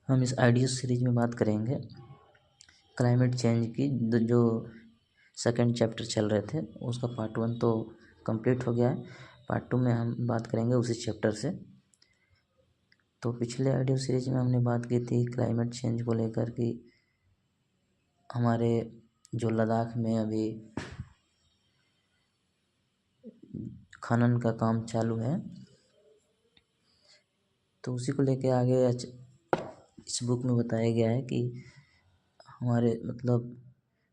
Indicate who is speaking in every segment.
Speaker 1: हम इस audio series में बात करेंगे क्लाइमेट चेंज की। जो सेकंड चैप्टर चल रहे थे उसका पार्ट 1 तो कंप्लीट हो गया है। पार्ट 2 में हम बात करेंगे उसी चैप्टर से। तो पिछले आइडियो सीरीज में हमने बात की थी क्लाइमेट चेंज को लेकर कि हमारे जो लद्दाख में अभी खनन का काम चालू है, तो उसी को लेके आगे इस बुक में बताया गया है कि हमारे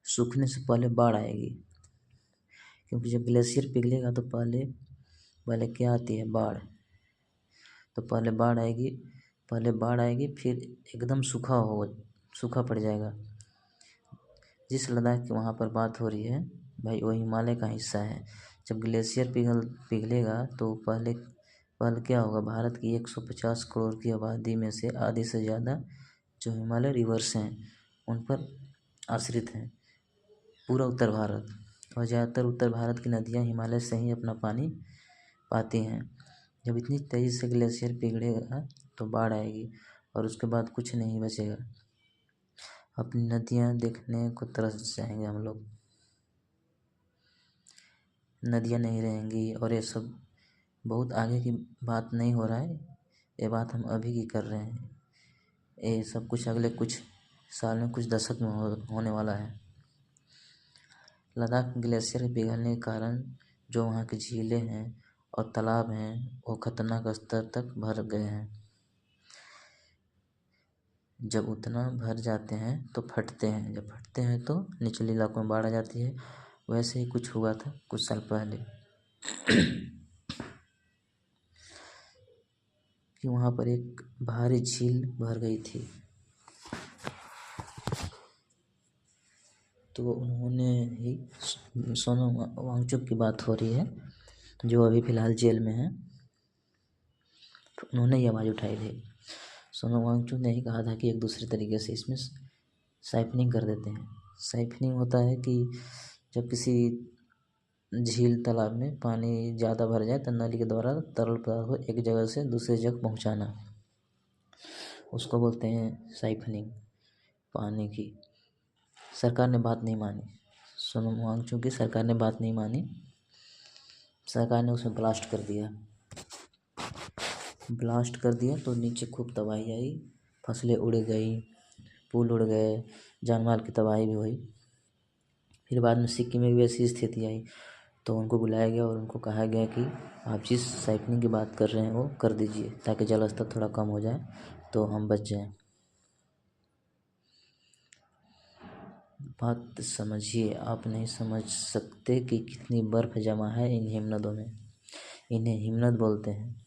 Speaker 1: सूखने से पहले बाढ़ आएगी। क्योंकि जब ग्लेशियर पिघलेगा तो पहले क्या आती है, बाढ़। तो पहले बाढ़ आएगी फिर एकदम सूखा पड़ जाएगा। जिस लद्दाख की वहाँ पर बात हो रही है भाई, वो हिमालय का हिस्सा है। जब ग्लेशियर पिघलेगा तो पहले क्या होगा, भारत की 150 करोड़ की आबादी में से आधे से ज़्यादा जो हिमालय रिवर्स हैं उन पर आश्रित हैं, पूरा उत्तर भारत। और ज़्यादातर उत्तर भारत की नदियाँ हिमालय से ही अपना पानी पाती हैं। जब इतनी तेज़ी से ग्लेशियर पिघलेगा तो बाढ़ आएगी और उसके बाद कुछ नहीं बचेगा। अपनी नदियाँ देखने को तरस जाएंगे हम लोग, नदियाँ नहीं रहेंगी। और ये सब बहुत आगे की बात नहीं हो रहा है, ये बात हम अभी की कर रहे हैं। ये सब कुछ अगले कुछ साल में, कुछ दशक में होने वाला है। लद्दाख ग्लेशियर के पिघलने के कारण जो वहाँ की झीलें हैं और तालाब हैं वो खतरनाक स्तर तक भर गए हैं। जब उतना भर जाते हैं तो फटते हैं, जब फटते हैं तो निचले इलाकों में बाढ़ आ जाती है। वैसे ही कुछ हुआ था कुछ साल पहले कि वहाँ पर एक भारी झील भर गई थी। तो उन्होंने ही, सोनम वांगचुक की बात हो रही है जो अभी फ़िलहाल जेल में है, तो उन्होंने ही आवाज़ उठाई थी। सोनम वांगचुक ने ही कहा था कि एक दूसरे तरीके से इसमें साइफनिंग कर देते हैं। साइफनिंग होता है कि जब किसी झील तालाब में पानी ज़्यादा भर जाए तो नली के द्वारा तरल पदार्थ को एक जगह से दूसरी जगह पहुँचाना, उसको बोलते हैं साइफनिंग पानी की। सरकार ने बात नहीं मानी, सोनम वांगचुक की सरकार ने बात नहीं मानी। सरकार ने उसमें ब्लास्ट कर दिया तो नीचे खूब तबाही आई, फसलें उड़ गई, पुल उड़ गए, जान माल की तबाही भी हुई। फिर बाद में सिक्किम में भी ऐसी स्थिति आई तो उनको बुलाया गया और उनको कहा गया कि आप जिस साइफनिंग की बात कर रहे हैं वो कर दीजिए ताकि जल स्तर थोड़ा कम हो जाए तो हम बच जाएं। बात समझिए, आप नहीं समझ सकते कि कितनी बर्फ़ जमा है इन हिमनदों में। इन्हें हिमनद बोलते हैं।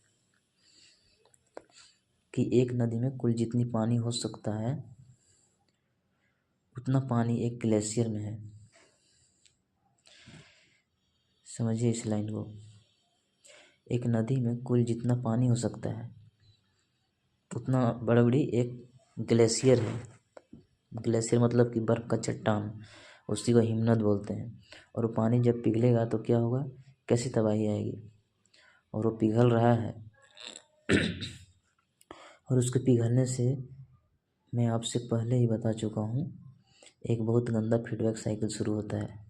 Speaker 1: कि एक नदी में कुल जितनी पानी हो सकता है उतना पानी एक ग्लेशियर में है। समझिए इस लाइन को, एक नदी में कुल जितना पानी हो सकता है उतना बड़ी एक ग्लेशियर है। ग्लेशियर मतलब कि बर्फ़ का चट्टान, उसी को हिमनद बोलते हैं। और वो पानी जब पिघलेगा तो क्या होगा, कैसी तबाही आएगी। और वो पिघल रहा है और उसके पिघलने से मैं आपसे पहले ही बता चुका हूँ, एक बहुत गंदा फीडबैक साइकिल शुरू होता है।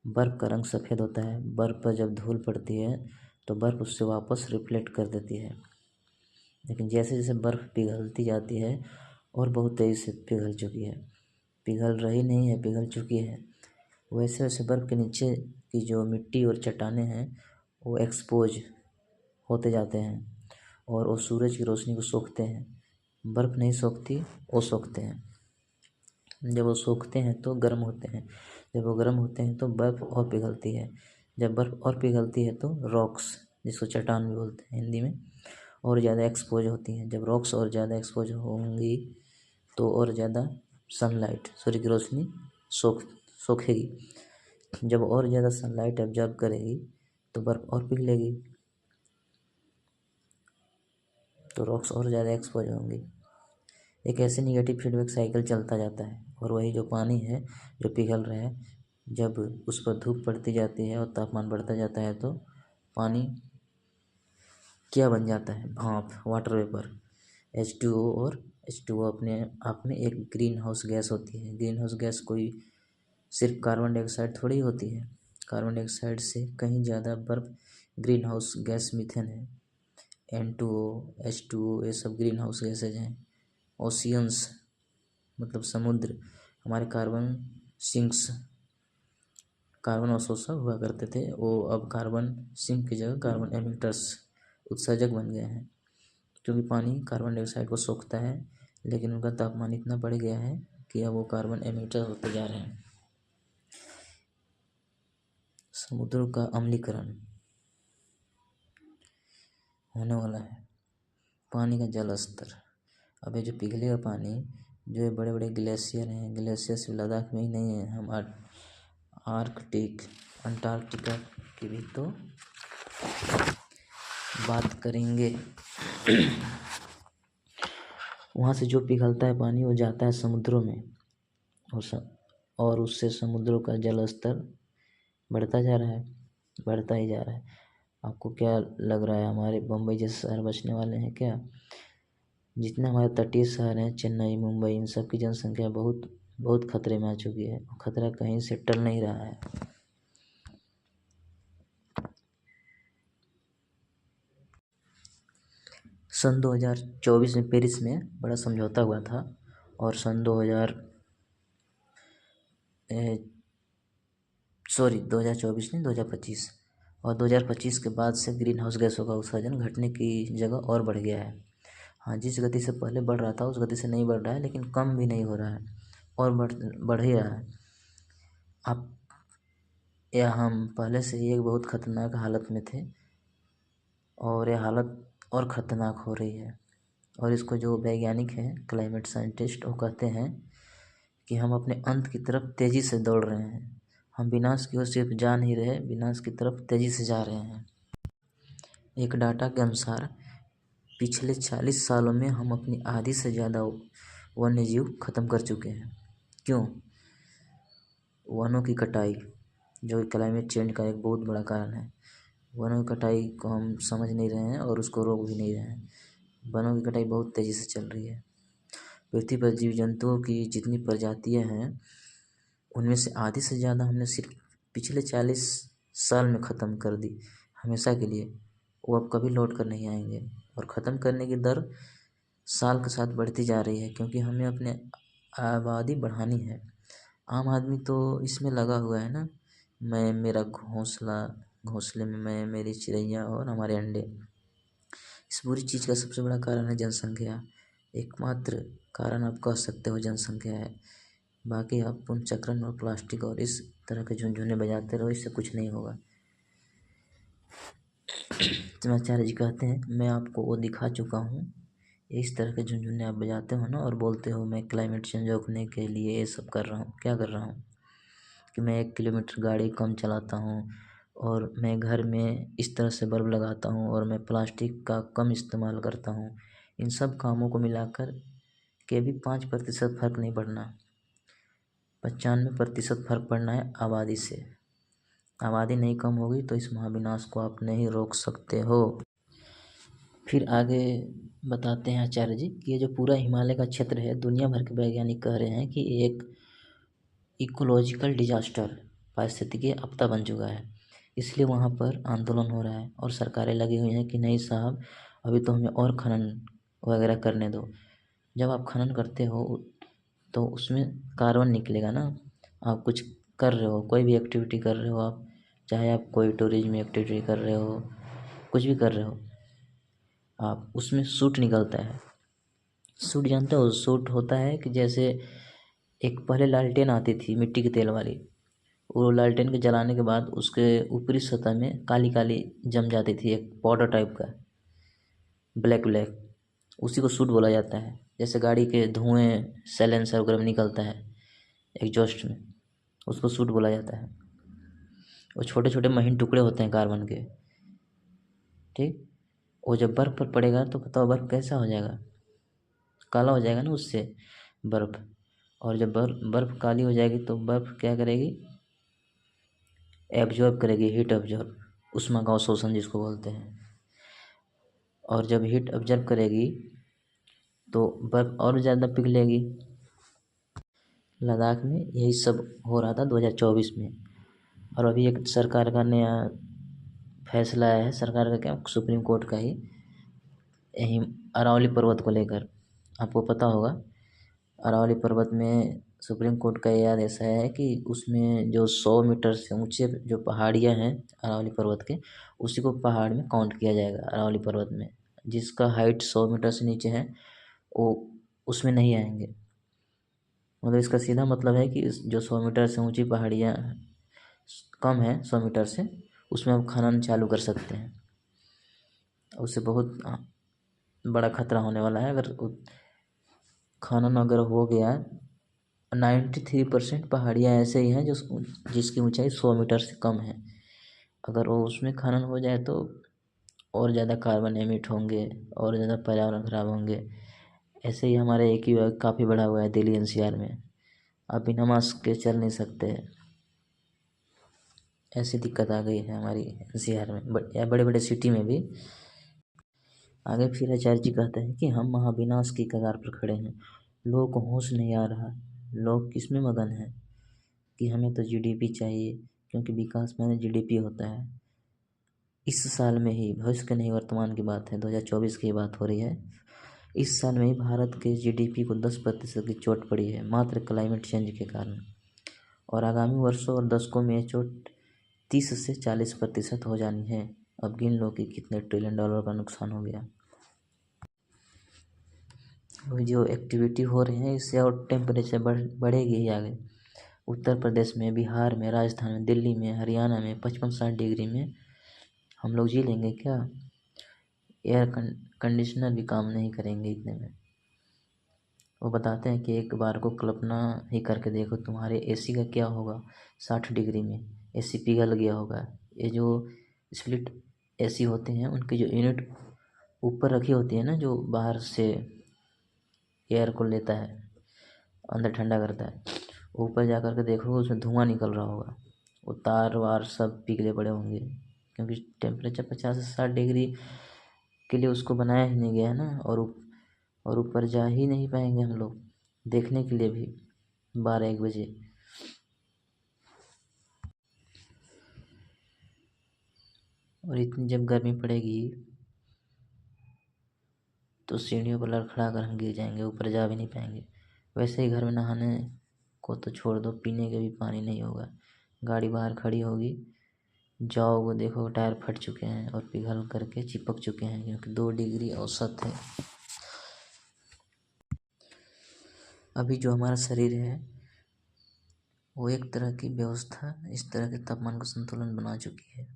Speaker 1: बर्फ़ का रंग सफ़ेद होता है, बर्फ़ पर जब धूल पड़ती है तो बर्फ़ उससे वापस रिफ्लेक्ट कर देती है। लेकिन जैसे जैसे बर्फ़ पिघलती जाती है और बहुत तेज़ी से पिघल चुकी है, पिघल रही नहीं है, पिघल चुकी है, वैसे वैसे बर्फ़ के नीचे की जो मिट्टी और चट्टानें हैं वो एक्सपोज होते जाते हैं और वो सूरज की रोशनी को सोखते हैं। बर्फ़ नहीं सोखती, वो सोखते हैं। जब वो सोखते हैं तो गर्म होते हैं, जब वो गर्म होते हैं तो बर्फ़ और पिघलती है। जब बर्फ़ और पिघलती है तो रॉक्स, जिसको चट्टान भी बोलते हैं हिंदी में, और ज़्यादा एक्सपोज होती हैं। जब रॉक्स और ज़्यादा एक्सपोज होंगी तो और ज़्यादा सनलाइट, सूर्य की रोशनी सोखेगी। जब और ज़्यादा सनलाइट ऑब्जर्व करेगी तो बर्फ़ और पिघलेगी, तो रॉक्स और ज़्यादा एक्सपोज होंगी। एक ऐसे निगेटिव फीडबैक साइकिल चलता जाता है। और वही जो पानी है जो पिघल रहा है, जब उस पर धूप पड़ती जाती है और तापमान बढ़ता जाता है तो पानी क्या बन जाता है, भाप, वाटर वेपर, H2O और H2O अपने आप में एक ग्रीन हाउस गैस होती है। ग्रीन हाउस गैस कोई सिर्फ कार्बन डाइऑक्साइड थोड़ी होती है। कार्बन डाइऑक्साइड से कहीं ज़्यादा बर्फ ग्रीन हाउस गैस मीथेन है। N2O, H2O ये सब ग्रीन हाउस गैसेज हैं। ओशियंस मतलब समुद्र हमारे कार्बन सिंक्स कार्बन अवशोषक हुआ करते थे, वो अब कार्बन सिंक की जगह कार्बन एमिटर्स उत्सर्जक बन गए हैं। क्योंकि पानी कार्बन डाइऑक्साइड को सोखता है, लेकिन उनका तापमान इतना बढ़ गया है कि अब वो कार्बन एमिटर होते जा रहे हैं। समुद्रों का अम्लीकरण होने वाला है। पानी का जल स्तर, अब ये जो पिघलेगा पानी, जो ये बड़े बड़े ग्लेशियर हैं, ग्लेशियर सिर्फ लद्दाख में ही नहीं है, हम आर्कटिक अंटार्कटिका की भी तो बात करेंगे। वहाँ से जो पिघलता है पानी वो जाता है समुद्रों में, और उससे समुद्रों का जल स्तर बढ़ता जा रहा है, बढ़ता ही जा रहा है। आपको क्या लग रहा है हमारे बम्बई जैसे शहर बचने वाले हैं क्या? जितने हमारे तटीय शहर हैं, चेन्नई, मुंबई, इन सब की जनसंख्या बहुत बहुत खतरे में आ चुकी है। खतरा कहीं से टल नहीं रहा है। सन 2024 में पेरिस में बड़ा समझौता हुआ था, और सन 2024 नहीं 2025, और 2025 के बाद से ग्रीन हाउस गैसों का उत्सर्जन घटने की जगह और बढ़ गया है। हाँ, जिस गति से पहले बढ़ रहा था उस गति से नहीं बढ़ रहा है, लेकिन कम भी नहीं हो रहा है, और बढ़ ही रहा है। आप या हम पहले से ही एक बहुत ख़तरनाक हालत में थे, और ये हालत और ख़तरनाक हो रही है। और इसको जो वैज्ञानिक हैं, क्लाइमेट साइंटिस्ट, वो कहते हैं कि हम अपने अंत की तरफ तेज़ी से दौड़ रहे हैं। हम विनाश की ओर सिर्फ जा नहीं रहे, विनाश की तरफ तेज़ी से जा रहे हैं। एक डाटा के अनुसार पिछले 40 सालों में हम अपनी आधी से ज़्यादा वन्य जीव ख़त्म कर चुके हैं। क्यों? वनों की कटाई, जो क्लाइमेट चेंज का एक बहुत बड़ा कारण है। वनों की कटाई को हम समझ नहीं रहे हैं और उसको रोक भी नहीं रहे हैं। वनों की कटाई बहुत तेज़ी से चल रही है। पृथ्वी पर जीव जंतुओं की जितनी प्रजातियां हैं, उनमें से आधी से ज़्यादा हमने सिर्फ पिछले 40 साल में ख़त्म कर दी, हमेशा के लिए। वो अब कभी लौट कर नहीं आएंगे, और ख़त्म करने की दर साल के साथ बढ़ती जा रही है, क्योंकि हमें अपने आबादी बढ़ानी है। आम आदमी तो इसमें लगा हुआ है ना, मैं, मेरा घोंसला, घोंसले में मैं, मेरी चिड़ैया और हमारे अंडे। इस पूरी चीज़ का सबसे बड़ा कारण है जनसंख्या। एकमात्र कारण आप कह सकते हो जनसंख्या है। बाकी आप पुनर्चक्रण और प्लास्टिक और इस तरह के झुनझुने बजाते रहो, इससे कुछ नहीं होगा। आचार्य जी कहते हैं, मैं आपको वो दिखा चुका हूँ। इस तरह के झुनझुने आप बजाते हो ना, और बोलते हो मैं क्लाइमेट चेंज रोकने के लिए ये सब कर रहा हूँ। क्या कर रहा हूँ कि मैं 1 किलोमीटर गाड़ी कम चलाता हूँ, और मैं घर में इस तरह से बल्ब लगाता हूँ, और मैं प्लास्टिक का कम इस्तेमाल करता हूँ। इन सब कामों को मिलाकर के भी 5% फ़र्क नहीं पड़ना, 95% फ़र्क पड़ना है आबादी से। आबादी नहीं कम होगी तो इस महाविनाश को आप नहीं रोक सकते हो। फिर आगे बताते हैं आचार्य जी कि ये जो पूरा हिमालय का क्षेत्र है, दुनिया भर के वैज्ञानिक कह रहे हैं कि एक इकोलॉजिकल डिजास्टर, पारिस्थितिकी आपदा बन चुका है। इसलिए वहाँ पर आंदोलन हो रहा है, और सरकारें लगी हुई हैं कि नहीं साहब, अभी तो हमें और खनन वगैरह करने दो। जब आप खनन करते हो तो उसमें कार्बन निकलेगा ना। आप कुछ कर रहे हो, कोई भी एक्टिविटी कर रहे हो आप, चाहे आप कोई टूरिज्म एक्टिविटी कर रहे हो, कुछ भी कर रहे हो आप, उसमें सूट निकलता है। सूट जानते हो? सूट होता है कि जैसे एक पहले लालटेन आती थी मिट्टी के तेल वाली, वो लालटेन के जलाने के बाद उसके ऊपरी सतह में काली काली जम जाती थी, एक पाउडर टाइप का, ब्लैक ब्लैक, उसी को सूट बोला जाता है। जैसे गाड़ी के धुएं साइलेंसर वगैरह में निकलता है एग्जॉस्ट में, उसको सूट बोला जाता है। वो छोटे छोटे महीन टुकड़े होते हैं कार्बन के, ठीक। वो जब बर्फ़ पर पड़ेगा तो बताओ बर्फ़ कैसा हो जाएगा? काला हो जाएगा ना उससे बर्फ़। और जब बर्फ़ काली हो जाएगी तो बर्फ़ क्या करेगी? एब्जॉर्ब करेगी, हीट एब्जॉर्ब, ऊष्मा का अवशोषण जिसको बोलते हैं। और जब हीट एब्जॉर्ब करेगी तो बर्फ़ और ज़्यादा पिघलेगी। लद्दाख में यही सब हो रहा था 2024 में। और अभी एक सरकार का नया फैसला आया है, सरकार का क्या, सुप्रीम कोर्ट का ही, यहीं अरावली पर्वत को लेकर। आपको पता होगा अरावली पर्वत में सुप्रीम कोर्ट का यह आदेश है कि उसमें जो 100 मीटर से ऊंचे जो पहाड़ियाँ हैं अरावली पर्वत के, उसी को पहाड़ में काउंट किया जाएगा। अरावली पर्वत में जिसका हाइट 100 मीटर से नीचे है वो उसमें नहीं आएंगे। मतलब इसका सीधा मतलब है कि जो 100 मीटर से ऊंची पहाड़ियाँ कम है 100 मीटर से, उसमें हम खनन चालू कर सकते हैं। उससे बहुत बड़ा खतरा होने वाला है। अगर खनन अगर हो गया, 93% पहाड़ियाँ ऐसे ही हैं जिसकी ऊंचाई 100 मीटर से कम है। अगर वो उसमें खनन हो जाए तो और ज़्यादा कार्बन एमिट होंगे और ज़्यादा पर्यावरण खराब होंगे। ऐसे ही हमारे एक ही काफ़ी बड़ा हुआ है दिल्ली एनसीआर में, आप बिना मास्क के चल नहीं सकते। ऐसी दिक्कत आ गई है हमारी एनसीआर में या बड़े बड़े सिटी में भी। आगे फिर आचार्य जी कहते हैं कि हम महाविनाश की कगार पर खड़े हैं। लोगों को होश नहीं आ रहा, लोग किस में मगन हैं कि हमें तो जीडीपी चाहिए, क्योंकि विकास माने जीडीपी होता है। इस साल में ही, भविष्य के नहीं वर्तमान की बात है, 2024 की बात हो रही है, इस साल में ही भारत के जीडीपी को 10% की चोट पड़ी है मात्र क्लाइमेट चेंज के कारण। और आगामी वर्षों और दशकों में ये चोट 30 से 40% हो जानी है। अब गिन लो कि कितने ट्रिलियन डॉलर का नुकसान हो गया। जो एक्टिविटी हो रही है इससे और टेम्परेचर बढ़ेगी ही आगे। उत्तर प्रदेश में, बिहार में, राजस्थान में, दिल्ली में, हरियाणा में 55-60 डिग्री में हम लोग जी लेंगे क्या? एयर कंडीशनर भी काम नहीं करेंगे इतने में। वो बताते हैं कि एक बार को कल्पना ही करके देखो तुम्हारे एसी का क्या होगा 60 डिग्री में। एसी पिघल गया होगा। ये जो स्प्लिट एसी होते हैं उनकी जो यूनिट ऊपर रखी होती है ना, जो बाहर से एयर को लेता है, अंदर ठंडा करता है, ऊपर जा कर के देखोगे उसमें धुआं निकल रहा होगा। वो तार वार सब पिघले पड़े होंगे, क्योंकि टेम्परेचर 50 से 60 डिग्री के लिए उसको बनाया ही नहीं गया है ना। और ऊपर जा ही नहीं पाएंगे हम लोग देखने के लिए भी 12-1 बजे। और इतनी जब गर्मी पड़ेगी तो सीढ़ियों पर लड़खड़ा कर हम गिर जाएंगे, ऊपर जा भी नहीं पाएंगे। वैसे ही घर में नहाने को तो छोड़ दो, पीने के भी पानी नहीं होगा। गाड़ी बाहर खड़ी होगी, जाओ वो देखो टायर फट चुके हैं और पिघल करके चिपक चुके हैं, क्योंकि 2 डिग्री औसत है। अभी जो हमारा शरीर है वो एक तरह की व्यवस्था इस तरह के तापमान का संतुलन बना चुकी है।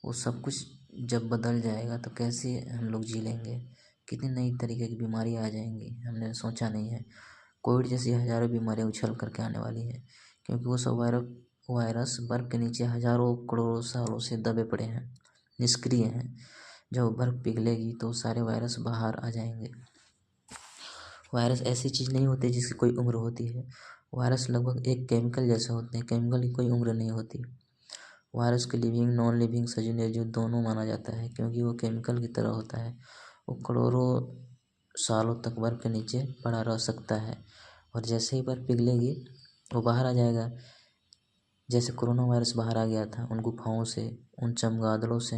Speaker 1: वो सब कुछ जब बदल जाएगा तो कैसे हम लोग जी लेंगे? कितनी नई तरीके की बीमारियाँ आ जाएंगी, हमने सोचा नहीं है। कोविड जैसी हज़ारों बीमारियाँ उछल करके आने वाली हैं, क्योंकि वो सब वायरस बर्फ़ के नीचे हज़ारों करोड़ों सालों से दबे पड़े हैं, निष्क्रिय हैं। जब बर्फ़ पिघलेगी तो सारे वायरस बाहर आ जाएंगे। वायरस ऐसी चीज़ नहीं होती जिसकी कोई उम्र होती है। वायरस लगभग एक केमिकल जैसे होते हैं, केमिकल की कोई उम्र नहीं होती। वायरस को लिविंग, नॉन लिविंग, सजीव निर्जीव दोनों माना जाता है, क्योंकि वो केमिकल की तरह होता है। वो करोड़ों सालों तक बर्फ़ के नीचे पड़ा रह सकता है, और जैसे ही बर्फ़ पिघलेगी वो बाहर आ जाएगा। जैसे कोरोना वायरस बाहर आ गया था उन गुफाओं से, उन चमगादड़ों से।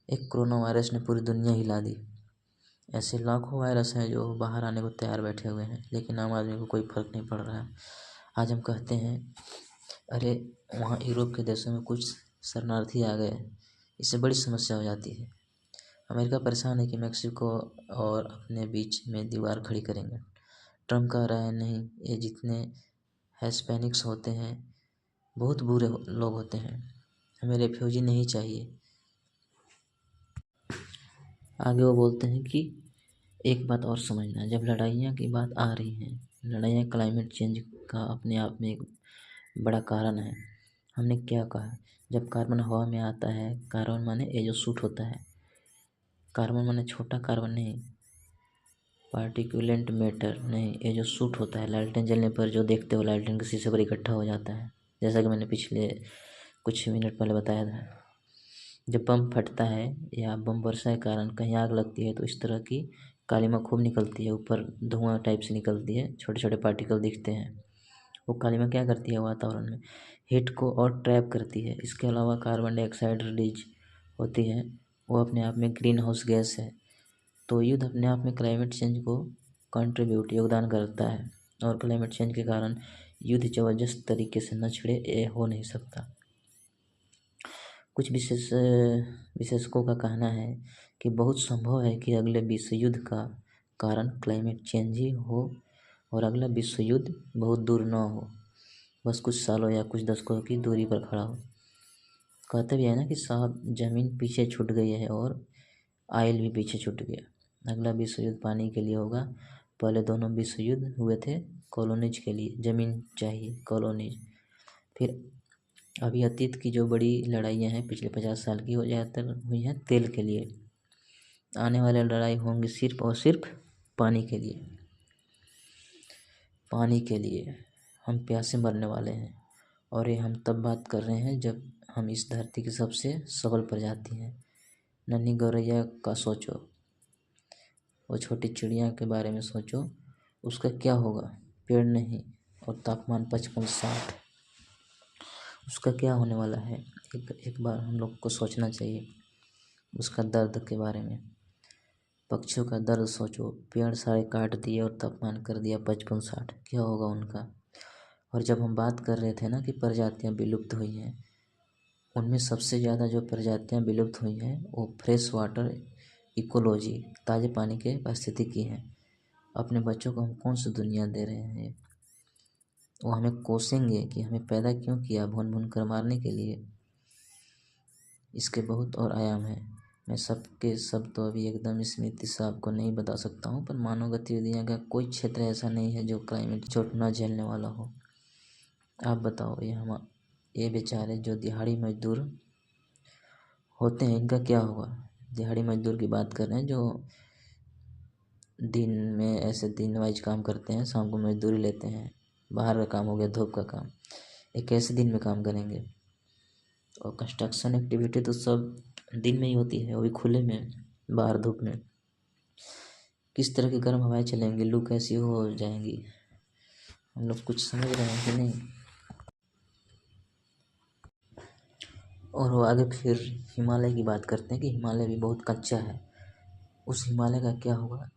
Speaker 1: एक कोरोना वायरस ने पूरी दुनिया हिला दी। ऐसे लाखों वायरस हैं जो बाहर आने को तैयार बैठे हुए हैं, लेकिन आम आदमी को कोई फ़र्क नहीं पड़ रहा है। आज हम कहते हैं अरे वहाँ यूरोप के देशों में कुछ शरणार्थी आ गए, इससे बड़ी समस्या हो जाती है। अमेरिका परेशान है कि मेक्सिको और अपने बीच में दीवार खड़ी करेंगे। ट्रम्प कह रहा है नहीं, ये जितने हिस्पैनिक्स होते हैं बहुत बुरे लोग होते हैं, हमें रेफ्यूजी नहीं चाहिए। आगे वो बोलते हैं कि एक बात और समझना, जब लड़ाइयाँ की बात आ रही है, लड़ाइयाँ क्लाइमेट चेंज का अपने आप में एक बड़ा कारण है। हमने क्या कहा, जब कार्बन हवा में आता है, कार्बन माने ये जो सूट होता है, कार्बन माने छोटा कार्बन नहीं, पार्टिकुलेंट मैटर नहीं, ये जो सूट होता है लालटेन जलने पर जो देखते हो लालटेन के शीशे पर इकट्ठा हो जाता है, जैसा कि मैंने पिछले कुछ मिनट पहले बताया था। जब बम फटता है या बम वर्षा के कारण कहीं आग लगती है तो इस तरह की कालीमा खूब निकलती है, ऊपर धुआं टाइप से निकलती है, छोटे छोटे पार्टिकल दिखते हैं। वो कालीमा क्या करती है वातावरण में, हीट को और ट्रैप करती है। इसके अलावा कार्बन डाइऑक्साइड रिलीज होती है, वो अपने आप में ग्रीन हाउस गैस है। तो युद्ध अपने आप में क्लाइमेट चेंज को कंट्रीब्यूट योगदान करता है, और क्लाइमेट चेंज के कारण युद्ध जबरदस्त तरीके से न छिड़े ये हो नहीं सकता। कुछ विशेषज्ञों का कहना है कि बहुत संभव है कि अगले विश्व युद्ध का कारण क्लाइमेट चेंज ही हो, और अगला विश्व युद्ध बहुत दूर न हो, बस कुछ सालों या कुछ दशकों की दूरी पर खड़ा हो। कहते भी है ना कि साहब ज़मीन पीछे छूट गई है और आयल भी पीछे छूट गया। अगला विश्व युद्ध पानी के लिए होगा, पहले दोनों विश्व युद्ध हुए थे कॉलोनीज के लिए, ज़मीन चाहिए कॉलोनीज। फिर अभी अतीत की जो बड़ी लड़ाइयाँ हैं पिछले 50 साल की, वो ज़्यादातर हुई हैं तेल के लिए। आने वाली लड़ाई होंगी सिर्फ और सिर्फ पानी के लिए। पानी के लिए हम प्यासे मरने वाले हैं, और ये हम तब बात कर रहे हैं जब हम इस धरती की सबसे सबल प्रजाति हैं। नन्ही गौरैया का सोचो, वो छोटी चिड़िया के बारे में सोचो, उसका क्या होगा, पेड़ नहीं और तापमान 55-60, उसका क्या होने वाला है। एक बार हम लोग को सोचना चाहिए उसका दर्द के बारे में। पक्षियों का दर्द सोचो, पेड़ सारे काट दिए और तापमान कर दिया 55-60, क्या होगा उनका। और जब हम बात कर रहे थे ना कि प्रजातियां विलुप्त हुई हैं, उनमें सबसे ज़्यादा जो प्रजातियां विलुप्त हुई हैं वो फ्रेश वाटर इकोलॉजी, ताज़े पानी के पारिस्थितिकी हैं। अपने बच्चों को हम कौन सी दुनिया दे रहे हैं, वो हमें कोसेंगे कि हमें पैदा क्यों किया भून भून कर मारने के लिए। इसके बहुत और आयाम हैं, मैं सब तो अभी एकदम स्मृति से आपको नहीं बता सकता हूँ, पर मानव गतिविधियाँ का कोई क्षेत्र ऐसा नहीं है जो क्लाइमेट चोट न झेलने वाला हो। आप बताओ, ये बेचारे जो दिहाड़ी मजदूर होते हैं, इनका क्या होगा। दिहाड़ी मजदूर की बात कर रहे हैं जो दिन में ऐसे दिन वाइज काम करते हैं, शाम को मजदूरी लेते हैं, बाहर का काम हो गया, धूप का काम, ये कैसे दिन में काम करेंगे। और कंस्ट्रक्शन एक्टिविटी तो सब दिन में ही होती है, वो भी खुले में, बाहर धूप में। किस तरह की गर्म हवाएं चलेंगी, लू कैसी हो जाएंगी। हम लोग कुछ समझ रहे हैं कि नहीं। और वो आगे फिर हिमालय की बात करते हैं कि हिमालय भी बहुत कच्चा है। उस हिमालय का क्या होगा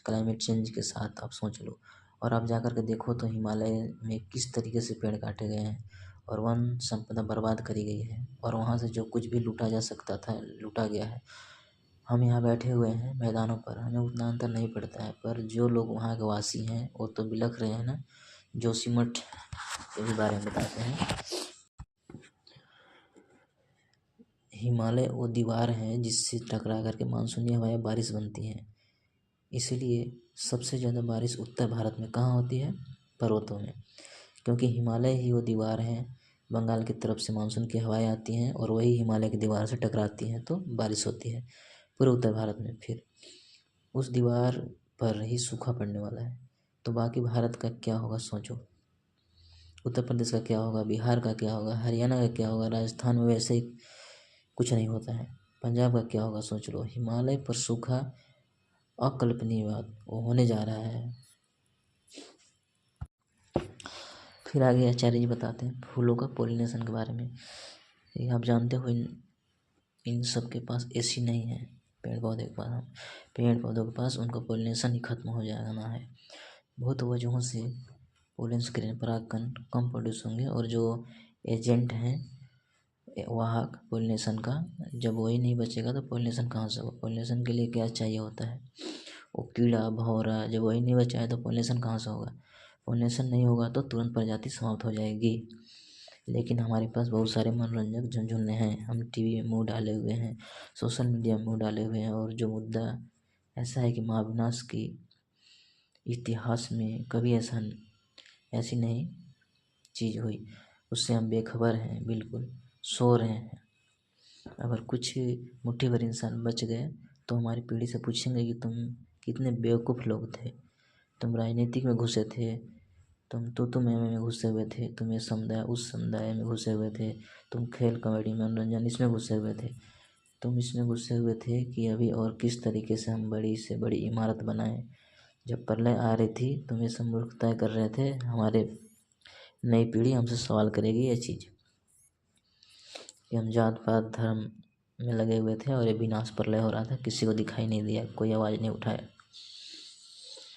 Speaker 1: क्लाइमेट चेंज के साथ, आप सोच लो। और आप जा कर के देखो तो हिमालय में किस तरीके से पेड़ काटे गए हैं और वन संपदा बर्बाद करी गई है, और वहाँ से जो कुछ भी लूटा जा सकता था लूटा गया है। हम यहाँ बैठे हुए हैं मैदानों पर, हमें उतना अंतर नहीं पड़ता है, पर जो लोग वहाँ के वासी हैं वो तो बिलख रहे हैं ना। जोशीमठ के भी बारे में बताते हैं। हिमालय वो दीवार है जिससे टकरा करके मानसूनी हवाएं बारिश बनती हैं। इसीलिए सबसे ज़्यादा बारिश उत्तर भारत में कहाँ होती है, पर्वतों में, क्योंकि हिमालय ही वो दीवार है। बंगाल की तरफ से मानसून की हवाएं आती हैं और वही हिमालय की दीवार से टकराती हैं तो बारिश होती है पूरे उत्तर भारत में। फिर उस दीवार पर ही सूखा पड़ने वाला है, तो बाकी भारत का क्या होगा सोचो। उत्तर प्रदेश का क्या होगा, बिहार का क्या होगा, हरियाणा का क्या होगा, राजस्थान में वैसे ही कुछ नहीं होता है, पंजाब का क्या होगा सोच लो। हिमालय पर सूखा अकल्पनीय बात वो होने जा रहा है। फिर आगे आचार्य जी बताते हैं फूलों का पोलिनेशन के बारे में। ये आप जानते हो इन सब के पास एसी नहीं है। पेड़ पौधों के पास उनका पोलिनेशन ही खत्म हो जाना है। बहुत वजहों से पोलन स्क्रीन परागकण कम प्रोड्यूस होंगे, और जो एजेंट हैं वाहक पोलिनेशन का, जब वही नहीं बचेगा तो पोलिनेशन कहाँ से होगा। पोलिनेशन के लिए क्या चाहिए होता है, वो कीड़ा भौरा, जब वही नहीं बचा है तो पोलिनेशन कहाँ से होगा। पोलिनेशन नहीं होगा तो तुरंत प्रजाति समाप्त हो जाएगी। लेकिन हमारे पास बहुत सारे मनोरंजक झुनझुने हैं, हम टीवी में मुँह डाले हुए हैं, सोशल मीडिया में मुँह डाले हुए हैं, और जो मुद्दा ऐसा है कि महाविनाश की इतिहास में कभी ऐसी नहीं चीज़ हुई, उससे हम बेखबर हैं, बिल्कुल सो रहे हैं। अगर कुछ मुट्ठी भर इंसान बच गए तो हमारी पीढ़ी से पूछेंगे कि तुम कितने बेवकूफ़ लोग थे, तुम राजनीतिक में घुसे थे, तुम में घुसे हुए थे, तुम ये समुदाय उस समुदाय में घुसे हुए थे, तुम खेल कॉमेडी मनोरंजन इसमें घुसे हुए थे। तुम इसमें गुस्से हुए थे कि अभी और किस तरीके से हम बड़ी से बड़ी इमारत बनाएं। जब प्रलय आ रही थी तुम ये सब मूर्खताएं कर रहे थे। हमारे नई पीढ़ी हमसे सवाल करेगी ये चीज़ कि हम जात पात धर्म में लगे हुए थे और ये विनाश प्रलय हो रहा था, किसी को दिखाई नहीं दिया, कोई आवाज़ नहीं उठाया।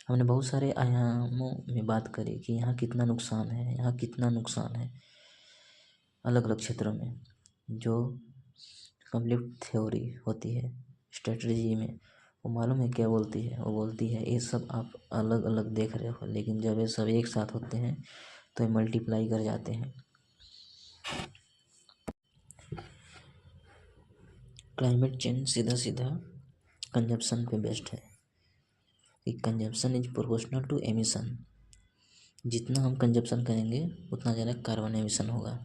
Speaker 1: हमने बहुत सारे आयामों में बात करी कि यहाँ कितना नुकसान है, यहाँ कितना नुकसान है। अलग अलग क्षेत्रों में जो कंप्लीट थ्योरी होती है स्ट्रेटजी में, वो मालूम है क्या बोलती है? वो बोलती है ये सब आप अलग अलग देख रहे हो, लेकिन जब ये सब एक साथ होते हैं तो ये मल्टीप्लाई कर जाते हैं। क्लाइमेट चेंज सीधा सीधा कंजप्शन पे बेस्ड है कि consumption is proportional to emission. जितना हम कंजप्शन करेंगे उतना ज़्यादा कार्बन एमिशन होगा।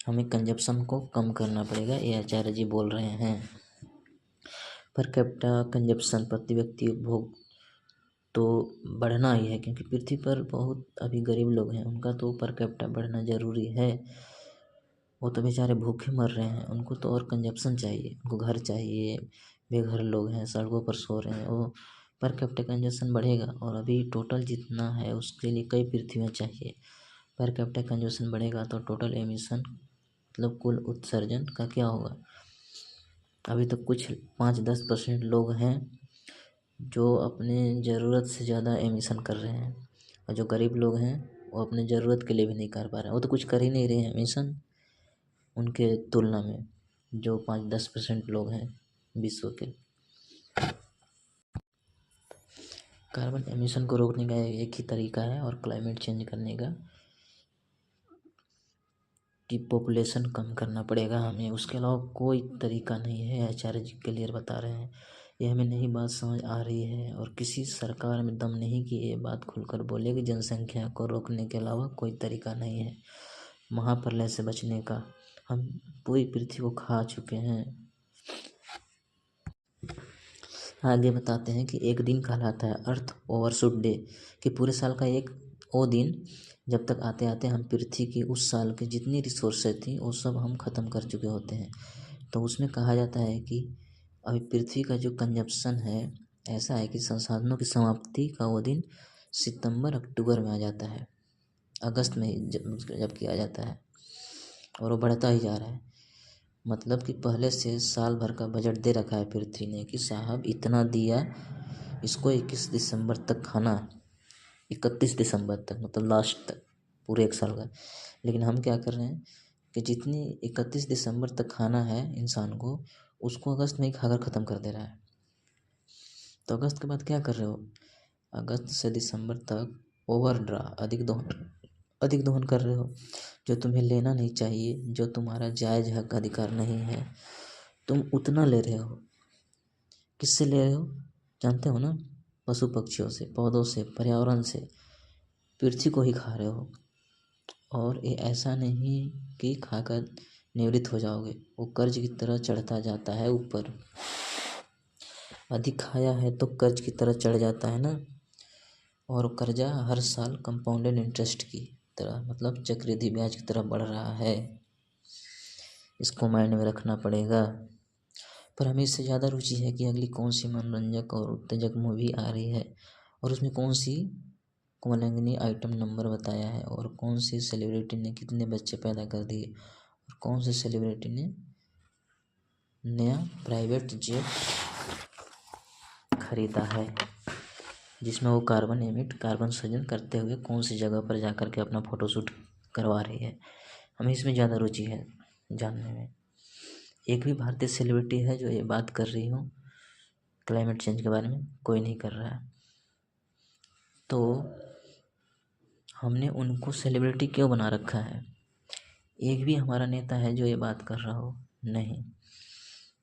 Speaker 1: हमें कंजप्शन को कम करना पड़ेगा, ये आचार्य जी बोल रहे हैं। पर कैपिटा कंजप्शन प्रति व्यक्ति उपभोग तो बढ़ना ही है, क्योंकि पृथ्वी पर बहुत अभी गरीब लोग हैं, उनका तो पर कैपिटा बढ़ना ज़रूरी है। वो तो बेचारे भूखे मर रहे हैं, उनको तो और कंजप्शन चाहिए, उनको घर चाहिए, बेघर लोग हैं, सड़कों पर सो रहे हैं, वो पर कैपिटा कंजप्शन बढ़ेगा। और अभी टोटल जितना है उसके लिए कई पृथ्वियाँ चाहिए। पर कैपिटा कंजप्शन बढ़ेगा तो टोटल एमिशन मतलब कुल उत्सर्जन का क्या होगा? अभी तो कुछ 5-10% लोग हैं जो अपने ज़रूरत से ज़्यादा एमिशन कर रहे हैं, और जो गरीब लोग हैं वो अपने ज़रूरत के लिए भी नहीं कर पा रहे हैं। वो तो कुछ कर ही नहीं रहे हैं एमिशन उनके तुलना में, जो 5-10% लोग हैं विश्व के। कार्बन एमिशन को रोकने का एक ही तरीका है और क्लाइमेट चेंज करने का कि पॉपुलेशन कम करना पड़ेगा हमें, उसके अलावा कोई तरीका नहीं है। आचार्य जी क्लियर बता रहे हैं। ये हमें नहीं बात समझ आ रही है और किसी सरकार में दम नहीं कि ये बात खुलकर बोले कि जनसंख्या को रोकने के अलावा कोई तरीका नहीं है महाप्रलय से बचने का। हम पूरी पृथ्वी को खा चुके हैं। आगे बताते हैं कि एक दिन कहलाता है अर्थ ओवरशूट डे, कि पूरे साल का एक वो दिन जब तक आते आते हम पृथ्वी की उस साल की जितनी रिसोर्सेज थी वो सब हम ख़त्म कर चुके होते हैं। तो उसमें कहा जाता है कि अभी पृथ्वी का जो कंजप्शन है ऐसा है कि संसाधनों की समाप्ति का वो दिन सितंबर अक्टूबर में आ जाता है, अगस्त में जब किया जाता है, और वो बढ़ता ही जा रहा है। मतलब कि पहले से साल भर का बजट दे रखा है पृथ्वी ने कि साहब इतना दिया, इसको 21 दिसंबर तक खाना, 31 दिसंबर तक मतलब लास्ट तक पूरे एक साल का। लेकिन हम क्या कर रहे हैं कि जितनी 31 दिसंबर तक खाना है इंसान को, उसको अगस्त में ही खाकर ख़त्म कर दे रहा है। तो अगस्त के बाद क्या कर रहे हो? अगस्त से दिसंबर तक ओवर ड्रा अधिक दोहन कर रहे हो, जो तुम्हें लेना नहीं चाहिए, जो तुम्हारा जायज़ हक अधिकार नहीं है, तुम उतना ले रहे हो। किससे ले रहे हो? जानते हो ना? पशु पक्षियों से, पौधों से, पर्यावरण से, पृथ्वी को ही खा रहे हो। और ये ऐसा नहीं कि खाकर निवृत्त हो जाओगे, वो कर्ज की तरह चढ़ता जाता है ऊपर। अधिक खाया है तो कर्ज की तरह चढ़ जाता है ना, और कर्जा हर साल कंपाउंडेड इंटरेस्ट की तरह मतलब चक्रवृद्धि ब्याज की तरह बढ़ रहा है। इसको माइंड में रखना पड़ेगा। पर हमें इससे ज़्यादा रुचि है कि अगली कौन सी मनोरंजक और उत्तेजक मूवी आ रही है, और उसमें कौन सी कोमलंगिनी आइटम नंबर बताया है, और कौन सी सेलिब्रिटी ने कितने बच्चे पैदा कर दिए, और कौन सी सेलिब्रिटी ने नया प्राइवेट जेट खरीदा है, जिसमें वो कार्बन सृजन करते हुए कौन सी जगह पर जा कर के अपना फ़ोटोशूट करवा रही है। हमें इसमें ज़्यादा रुचि है जानने में। एक भी भारतीय सेलिब्रिटी है जो ये बात कर रही हो क्लाइमेट चेंज के बारे में? कोई नहीं कर रहा है। तो हमने उनको सेलिब्रिटी क्यों बना रखा है? एक भी हमारा नेता है जो ये बात कर रहा हो? नहीं।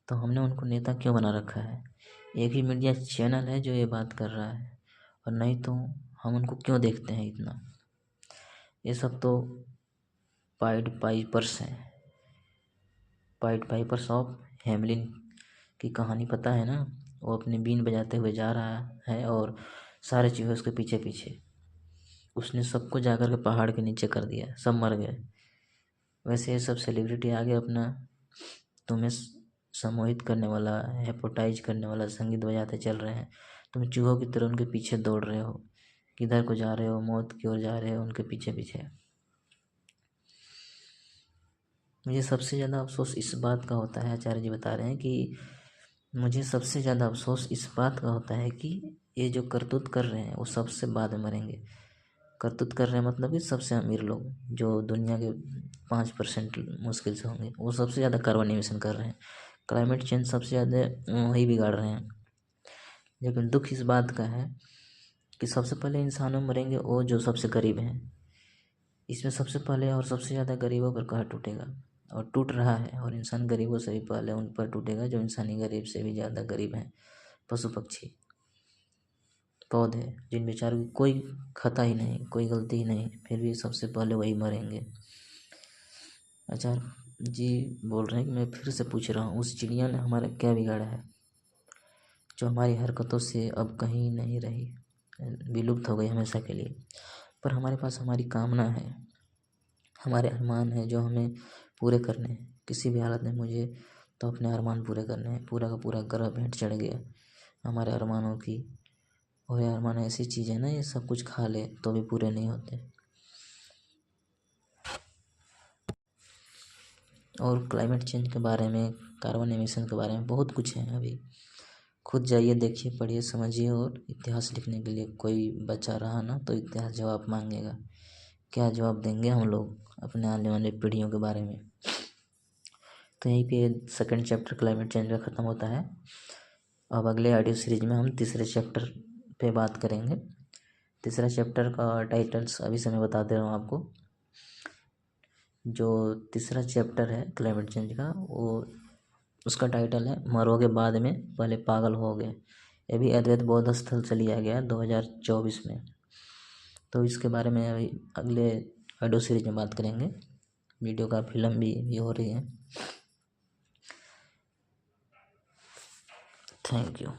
Speaker 1: तो हमने उनको नेता क्यों बना रखा है? एक ही मीडिया चैनल है जो ये बात कर रहा है, और नहीं तो हम उनको क्यों देखते हैं इतना? ये सब तो पाइड पाइपर्स हैं, पाइड पाइपर्स ऑफ हेमलिन की कहानी पता है ना? वो अपने बीन बजाते हुए जा रहा है और सारे चूहे उसके पीछे पीछे, उसने सबको जाकर के पहाड़ के नीचे कर दिया, सब मर गए। वैसे ये सब सेलिब्रिटी आगे अपना तुम्हें सम्मोहित करने वाला, हिप्नोटाइज करने वाला संगीत बजाते चल रहे हैं। तुम चूहों की तरह उनके पीछे दौड़ रहे हो, किधर को जा रहे हो, मौत की ओर जा रहे हो उनके पीछे पीछे। मुझे सबसे ज़्यादा अफसोस इस बात का होता है, आचार्य जी बता रहे हैं कि मुझे सबसे ज़्यादा अफसोस इस बात का होता है कि ये जो करतूत कर रहे हैं वो सबसे बाद में मरेंगे। करतूत कर रहे हैं मतलब कि सबसे अमीर लोग जो दुनिया के 5% मुश्किल से होंगे, वो सबसे ज़्यादा कार्बन एमिशन कर रहे हैं। क्लाइमेट चेंज सबसे ज़्यादा वही बिगाड़ रहे हैं। लेकिन दुख इस बात का है कि सबसे पहले इंसानों मरेंगे वो जो सबसे गरीब हैं। इसमें सबसे पहले और सबसे ज़्यादा गरीबों पर कहर टूटेगा, और टूट रहा है। और इंसान गरीबों से भी पहले उन पर टूटेगा जो इंसानी गरीब से भी ज़्यादा गरीब हैं। पशु पक्षी, पौधे, जिन बेचारों की कोई खता ही नहीं, कोई गलती ही नहीं, फिर भी सबसे पहले वही मरेंगे। आचार्य जी बोल रहे हैं कि मैं फिर से पूछ रहा हूँ, उस चिड़िया ने हमारा क्या बिगाड़ा है जो हमारी हरकतों से अब कहीं नहीं रही, विलुप्त हो गई हमेशा के लिए। पर हमारे पास हमारी कामना है, हमारे अरमान हैं जो हमें पूरे करने हैं। किसी भी हालत में मुझे तो अपने अरमान पूरे करने हैं। पूरा का पूरा ग्रह भेंट चढ़ गया हमारे अरमानों की। और ये अरमान ऐसी चीज़ है ना, ये सब कुछ खा ले तो भी पूरे नहीं होते। और क्लाइमेट चेंज के बारे में, कार्बन एमिशन के बारे में बहुत कुछ है। अभी खुद जाइए, देखिए, पढ़िए, समझिए। और इतिहास लिखने के लिए कोई बच्चा रहा ना तो इतिहास जवाब मांगेगा। क्या जवाब देंगे हम लोग अपने आने वाले पीढ़ियों के बारे में। तो यहीं पे सेकंड चैप्टर क्लाइमेट चेंज का ख़त्म होता है। अब अगले ऑडियो सीरीज में हम तीसरे चैप्टर पे बात करेंगे। तीसरा चैप्टर का टाइटल्स अभी से मैं बता दे रहा हूँ आपको। जो तीसरा चैप्टर है क्लाइमेट चेंज का, वो उसका टाइटल है मरोगे बाद में, पहले पागल हो गए। ये भी अद्वैत बौद्ध स्थल से लिया गया है 2024 में। तो इसके बारे में अभी अगले ऑडियो सीरीज में बात करेंगे। वीडियो का फिल्म भी हो रही है। Thank you.